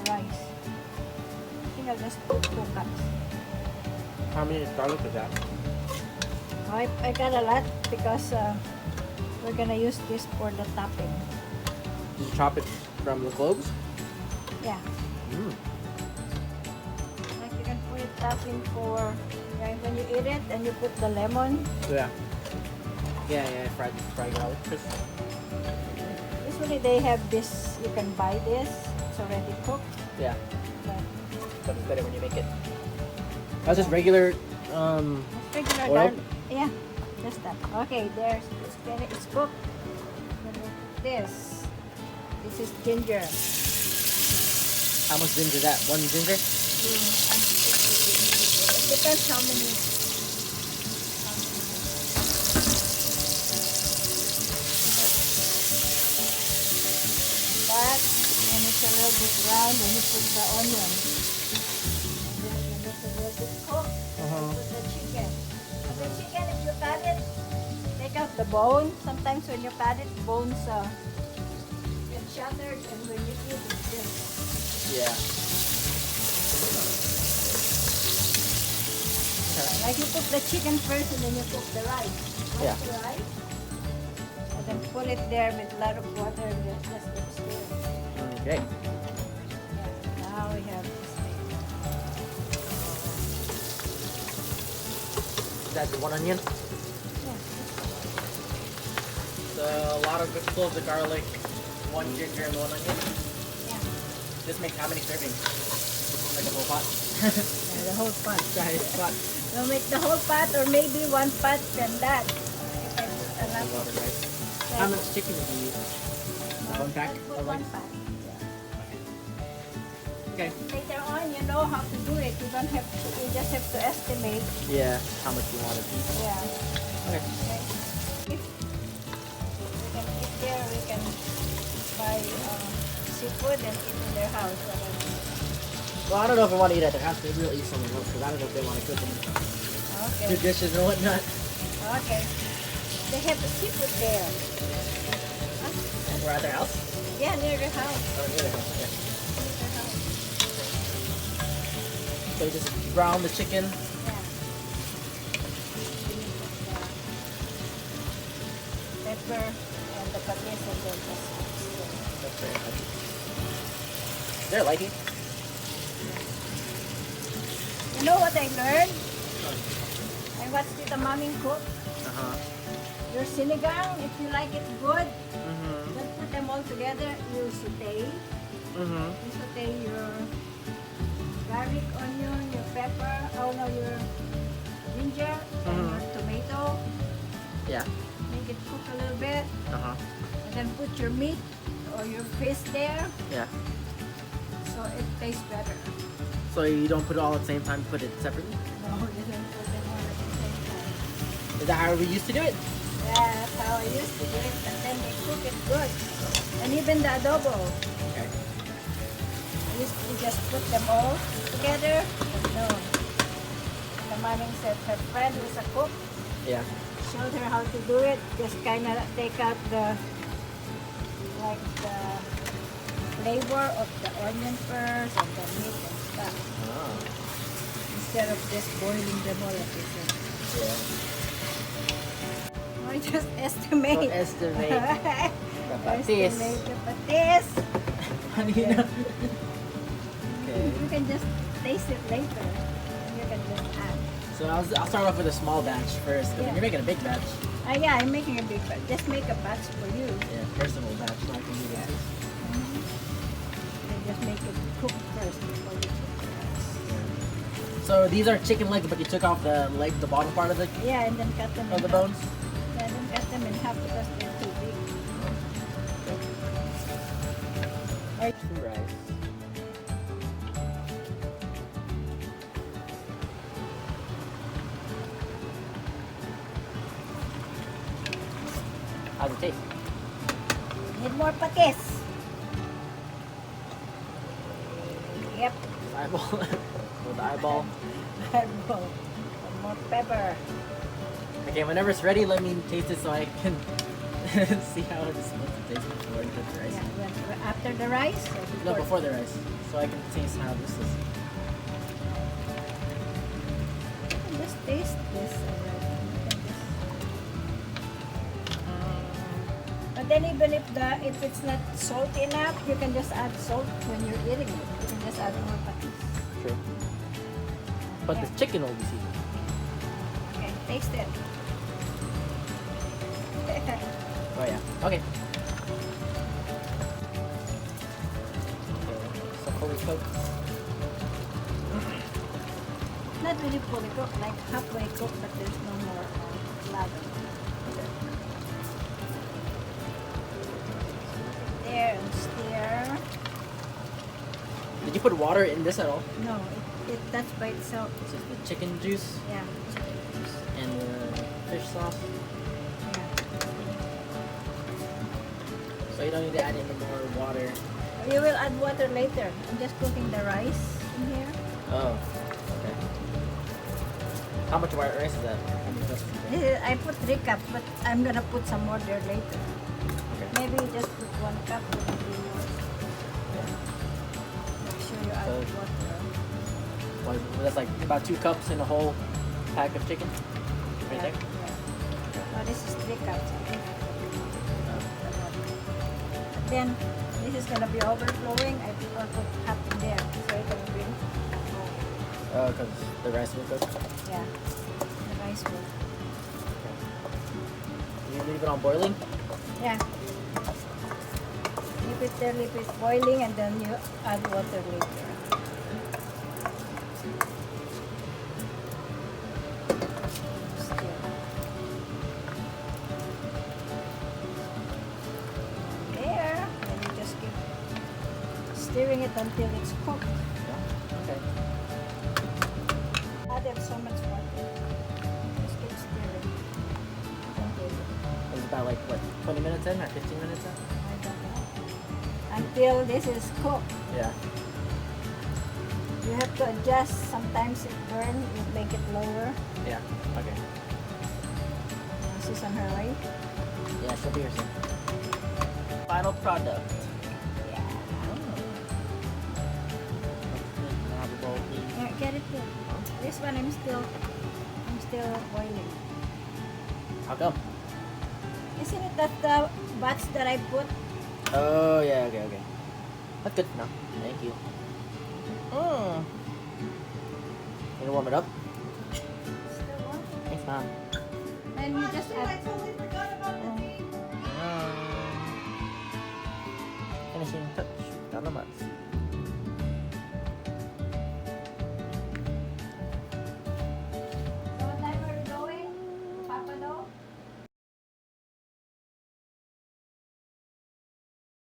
rice. I think I'll just put 2 cups. How many garlic is that? I got a lot because we're gonna use this for the topping. Did you chop it from the cloves? Yeah. Mm. Like you can put it topping for when you eat it and you put the lemon. Yeah. Yeah, fried garlic. Usually they have this, you can buy this, it's already cooked. Yeah. But But it's better when you make it. That's just regular regular oil? garlic. Yeah, just that. Okay, it's cooked. This is ginger. How much ginger is that? 1 ginger? It depends how many. That, and it's a little bit brown, then you put the onion. And then when it's a little bit cooked, you put the chicken. But the chicken, if you cut it, take out the bone. Sometimes when you cut it, bones get shattered, and when you eat it's this. Yeah. Like you cook the chicken first and then you cook the rice. Wash Yeah. the rice. And then put it there with a lot of water and then just stir. Okay. Yeah, now we have this thing. Is that the 1 onion? Yeah. So a lot of cloves of garlic, 1 ginger, and 1 onion. Yeah. This makes how many servings? Like a whole pot? Yeah, the whole pot. Giant pot. We'll make the whole pot or maybe 1 pot than that. If I put a lot of Right? How much chicken do you use? 1 pack? Put Or 1 like- pot. Okay. Later on, you know how to do it. You don't have to, you just have to estimate. Yeah, how much you want to eat. Yeah. Okay. Okay. If we can eat there, we can buy seafood and eat in their house. Well, I don't know if I want to eat at their house. Maybe we'll eat somewhere else because I don't know if they want to cook them Okay. good dishes and whatnot. Okay. They have the seafood there. We're at their house? Yeah, near the house. Oh, near their house. Okay. Near the house. So you just brown the chicken. Yeah. Pepper and the patis and then the sauce. That's very heavy. Is there lighting? You know what I learned? I watched it a mommy cook. Uh-huh. Your sinigang, if you like it good, Mm-hmm. then put them all together. You saute. Mm-hmm. You saute your garlic, onion, your pepper, your ginger, and your tomato. Yeah. Make it cook a little bit. Uh-huh. And then put your meat or your fish there. Yeah. So it tastes better. So you don't put it all at the same time, put it separately? No, you don't put them all at the same time. Is that how we used to do it? Yeah, that's how I used to do it. And then they cook it good. And even the adobo. Okay. I used to just put them all together. But no. The mommy said her friend was a cook. Yeah. Showed her how to do it. Just kind of take out the flavor of the onion first and the meat and stuff. Ah. Instead of just boiling them all at the same. Yeah. I just estimate. So estimate the patis. Estimate the patis. Ano yun? Okay. You can just taste it later. And you can just add. So I'll start off with a small batch first. 'Cause Yeah. You're making a big batch. Yeah, I'm making a big batch. Just make a batch for you. Yeah, personal batch. So I can do that. And just make it cook first before you cook the rice. So these are chicken legs, but you took off the leg, the bottom part of the Yeah, and then cut them in the half. bones. Yeah, then cut them in half because they're too big. Two rice. How's it taste? Need more patis. Yep. Eyeball. With the eyeball. Eyeball. Some more pepper. Okay, whenever it's ready, let me taste it so I can see how it's supposed to taste before I put the rice. Yeah, after the rice or No, before the rice. So so I can taste how this is. You can just taste this already. You can just... But then even if it's not salty enough, you can just add salt when you're eating it. You can just add more patis. True. But the Yeah. chicken will be seasoned. Okay, taste it. Oh yeah. Okay. So fully cooked. Not really fully cooked, like halfway cooked, but there's no more lather. Okay. There and stir. Did you put water in this at all? No, that's by itself. This is the chicken juice Yeah. and the fish sauce. Yeah. So you don't need to add any more water. You will add water later. I'm just cooking the rice in here. Oh. Okay. How much white rice is that? How much rice is that? I put 3 cups, but I'm gonna put some more there later. Okay. Maybe you just put 1 cup. Will be more. Make sure you add So- water. What, that's like about 2 cups in a whole pack of chicken. Right Yeah, there. yeah. Oh, this is 3 cups. I think I put the water. Then this is gonna be overflowing. I prefer put half in there so it can be. Oh, because the rice will cook. Yeah, the rice will. You leave it on boiling? Yeah. Leave it there, leave it boiling, and then you add water later. Stir. There. Then you just keep stirring it until it's cooked. Yeah. Okay. Add so much water. Just keep stirring. Until It's about like, what, 20 minutes in or 15 minutes in? I don't know. Until this is cooked. Yeah. You have to adjust. Sometimes it burns. You make it lower. Yeah. Okay. Susan Hurley. Yeah, she'll be here soon. Final product. Yeah. Now have a bowl, please. Yeah, get it here. This one I'm still boiling. How come? Isn't it that the bats that I put? Oh, yeah, okay, okay. That's good enough. Thank you. Mm. You want to warm it up? Still warm? Thanks, Mom. And you just add